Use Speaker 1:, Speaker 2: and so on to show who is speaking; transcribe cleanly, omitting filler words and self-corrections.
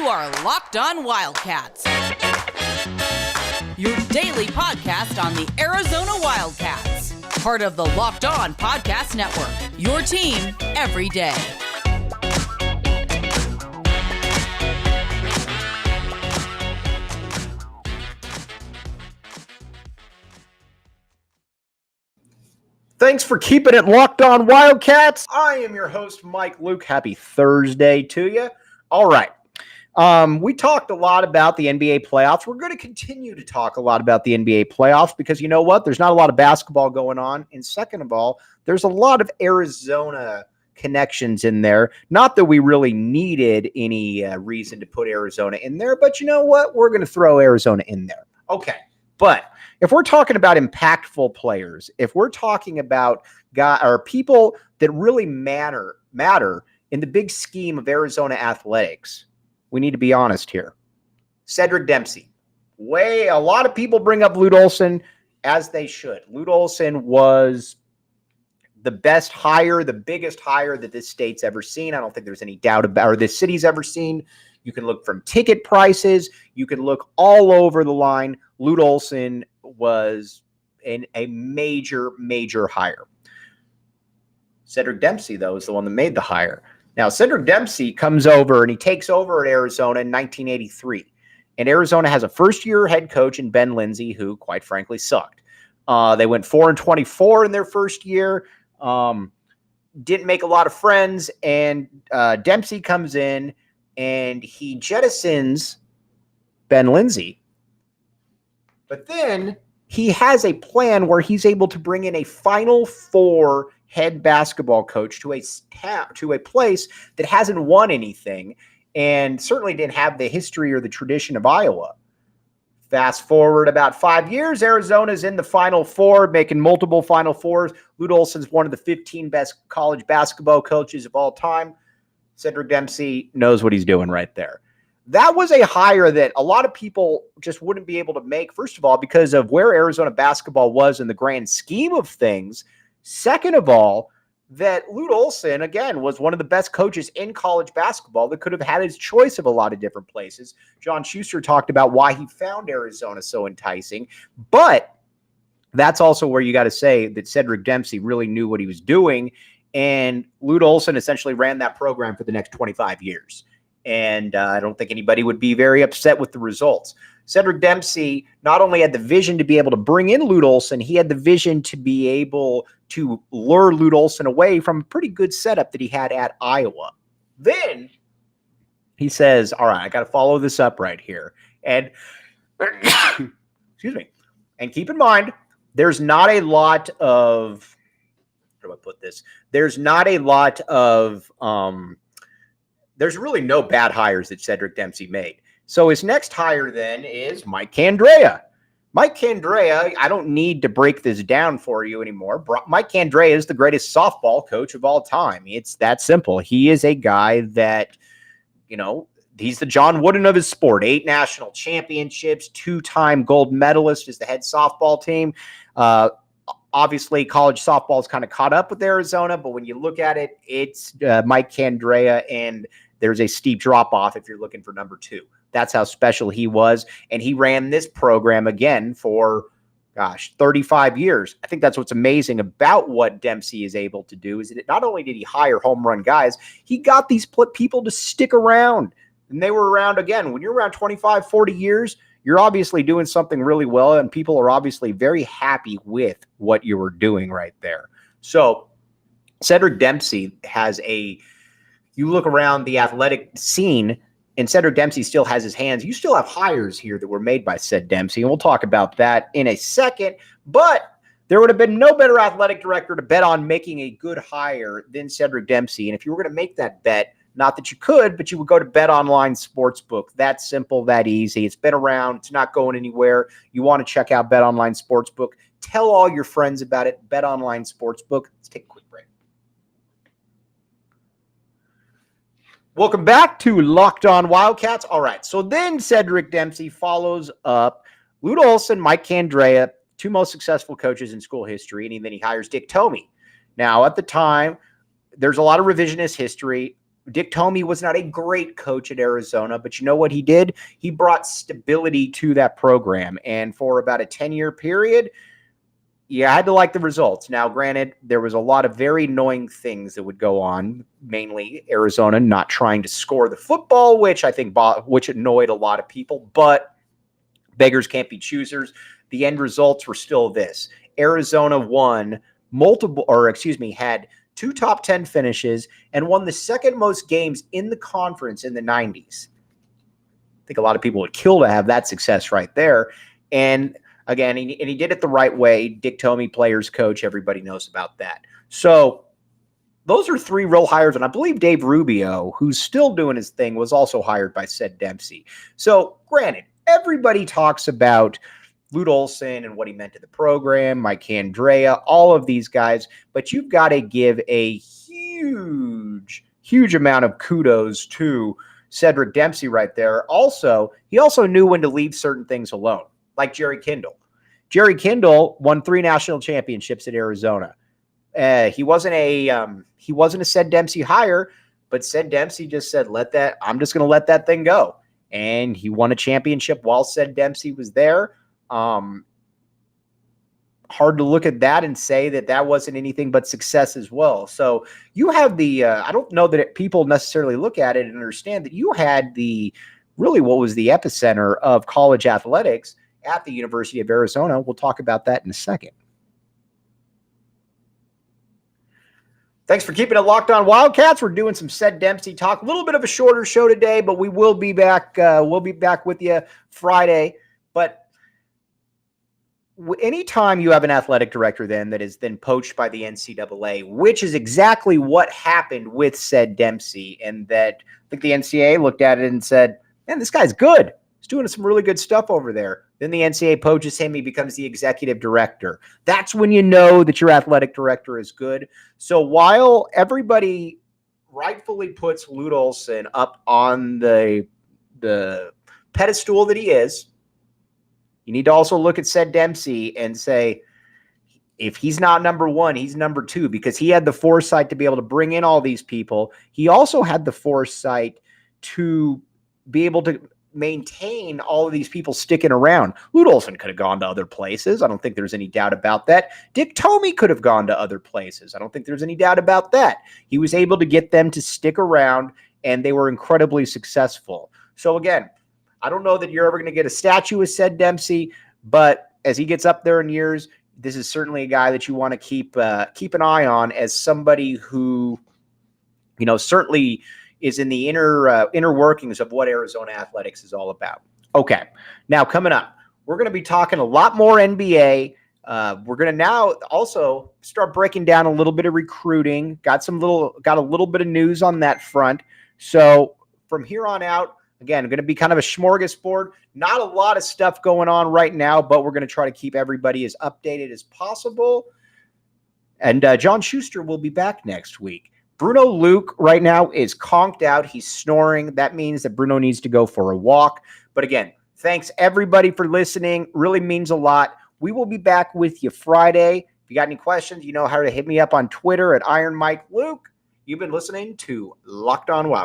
Speaker 1: are Locked On Wildcats, your daily podcast on the Arizona Wildcats, part of the Locked On Podcast Network, your team every day.
Speaker 2: Thanks for keeping it locked on Wildcats. I am your host, Mike Luke. Happy Thursday to you. All right. We talked a lot about the NBA playoffs. We're going to continue to talk a lot about the NBA playoffs because you know what? There's not a lot of basketball going on. And second of all, there's a lot of Arizona connections in there. Not that we really needed any reason to put Arizona in there, but you know what? We're going to throw Arizona in there. Okay. But if we're talking about impactful players, if we're talking about people that really matter in the big scheme of Arizona athletics, we need to be honest here. Cedric Dempsey. A lot of people bring up Lute Olson, as they should. Lute Olson was the best hire, the biggest hire that this state's ever seen. I don't think there's any doubt about, or this city's ever seen. You can look from ticket prices. You can look all over the line. Lute Olson was a major, major hire. Cedric Dempsey, though, is the one that made the hire. Now, Cedric Dempsey comes over and he takes over at Arizona in 1983. And Arizona has a first-year head coach in Ben Lindsay, who, quite frankly, sucked. They went 4-24 in their first year. Didn't make a lot of friends. And Dempsey comes in and he jettisons Ben Lindsay. But then he has a plan where he's able to bring in a Final Four head basketball coach to a place that hasn't won anything and certainly didn't have the history or the tradition of Iowa. Fast forward about 5 years, Arizona's in the Final Four, making multiple Final Fours. Lute Olson's one of the 15 best college basketball coaches of all time. Cedric Dempsey knows what he's doing right there. That was a hire that a lot of people just wouldn't be able to make, first of all, because of where Arizona basketball was in the grand scheme of things. Second of all, that Lute Olson, again, was one of the best coaches in college basketball that could have had his choice of a lot of different places. John Schuster talked about why he found Arizona so enticing. But that's also where you got to say that Cedric Dempsey really knew what he was doing. And Lute Olson essentially ran that program for the next 25 years. And I don't think anybody would be very upset with the results. Cedric Dempsey not only had the vision to be able to bring in Lute Olson, he had the vision to be able to lure Lute Olson away from a pretty good setup that he had at Iowa. Then he says, all right, I got to follow this up right here. And excuse me. And keep in mind, there's not a lot of, how do I put this? There's not a lot of, there's really no bad hires that Cedric Dempsey made. So his next hire then is Mike Candrea. Mike Candrea, I don't need to break this down for you anymore. Mike Candrea is the greatest softball coach of all time. It's that simple. He is a guy that, you know, he's the John Wooden of his sport. 8 national championships, 2-time gold medalist as the head softball team. Obviously, college softball is kind of caught up with Arizona, but when you look at it, it's Mike Candrea, and there's a steep drop-off if you're looking for number 2. That's how special he was, and he ran this program again for, 35 years. I think that's what's amazing about what Dempsey is able to do is that not only did he hire home run guys, he got these people to stick around, and they were around again. When you're around 25, 40 years, you're obviously doing something really well, and people are obviously very happy with what you were doing right there. So Cedric Dempsey you look around the athletic scene, and Cedric Dempsey still has his hands. You still have hires here that were made by Ced Dempsey, and we'll talk about that in a second. But there would have been no better athletic director to bet on making a good hire than Cedric Dempsey. And if you were going to make that bet, not that you could, but you would go to BetOnline Sportsbook. That simple, that easy. It's been around. It's not going anywhere. You want to check out BetOnline Sportsbook. Tell all your friends about it. BetOnline Sportsbook. Let's take a quick break. Welcome back to Locked On Wildcats. All right, so then Cedric Dempsey follows up Lute Olson, Mike Candrea, 2 most successful coaches in school history, and then he hires Dick Tomey. Now, at the time, there's a lot of revisionist history. Dick Tomey was not a great coach at Arizona, but you know what he did? He brought stability to that program. And for about a 10-year period, you had to like the results. Now, granted, there was a lot of very annoying things that would go on, mainly Arizona not trying to score the football, which I think which annoyed a lot of people, but beggars can't be choosers. The end results were still this. Arizona had 2 top 10 finishes and won the second most games in the conference in the 90s. I think a lot of people would kill to have that success right there. And again, he did it the right way. Dick Tomey, players coach, everybody knows about that. So those are 3 real hires. And I believe Dave Rubio, who's still doing his thing, was also hired by Ced Dempsey. So granted, everybody talks about Lute Olson and what he meant to the program, Mike Andrea, all of these guys, but you've got to give a huge amount of kudos to Cedric Dempsey right there. Also, he also knew when to leave certain things alone, like Jerry Kindle. Jerry Kindle won 3 national championships at Arizona. He wasn't a Ced Dempsey hire, but Ced Dempsey just said, I'm just going to let that thing go. And he won a championship while Ced Dempsey was there. Hard to look at that and say that wasn't anything but success as well. So you have I don't know that people necessarily look at it and understand that you had what was the epicenter of college athletics at the University of Arizona. We'll talk about that in a second. Thanks for keeping it locked on Wildcats. We're doing some Ced Dempsey talk. A little bit of a shorter show today, but we will be back. We'll be back with you Friday. But anytime you have an athletic director that is then poached by the NCAA, which is exactly what happened with Ced Dempsey, and that I think the NCAA looked at it and said, man, this guy's good. He's doing some really good stuff over there. Then the NCAA poaches him. He becomes the executive director. That's when you know that your athletic director is good. So while everybody rightfully puts Lute Olson up on the pedestal that he is, you need to also look at Ced Dempsey and say, if he's not number 1, he's number 2, because he had the foresight to be able to bring in all these people. He also had the foresight to be able to maintain all of these people sticking around. Lute Olson could have gone to other places. I don't think there's any doubt about that. Dick Tomey could have gone to other places. I don't think there's any doubt about that. He was able to get them to stick around, and they were incredibly successful. So again, I don't know that you're ever going to get a statue of Ced Dempsey, but as he gets up there in years, this is certainly a guy that you want to keep an eye on as somebody who, certainly is in the inner workings of what Arizona athletics is all about. Okay, now coming up, we're going to be talking a lot more NBA. We're going to now also start breaking down a little bit of recruiting. Got a little bit of news on that front. So from here on out, again, going to be kind of a smorgasbord. Not a lot of stuff going on right now, but we're going to try to keep everybody as updated as possible. And John Schuster will be back next week. Bruno Luke right now is conked out. He's snoring. That means that Bruno needs to go for a walk. But again, thanks everybody for listening. Really means a lot. We will be back with you Friday. If you got any questions, you know how to hit me up on Twitter at Iron Mike Luke. You've been listening to Locked On Wild.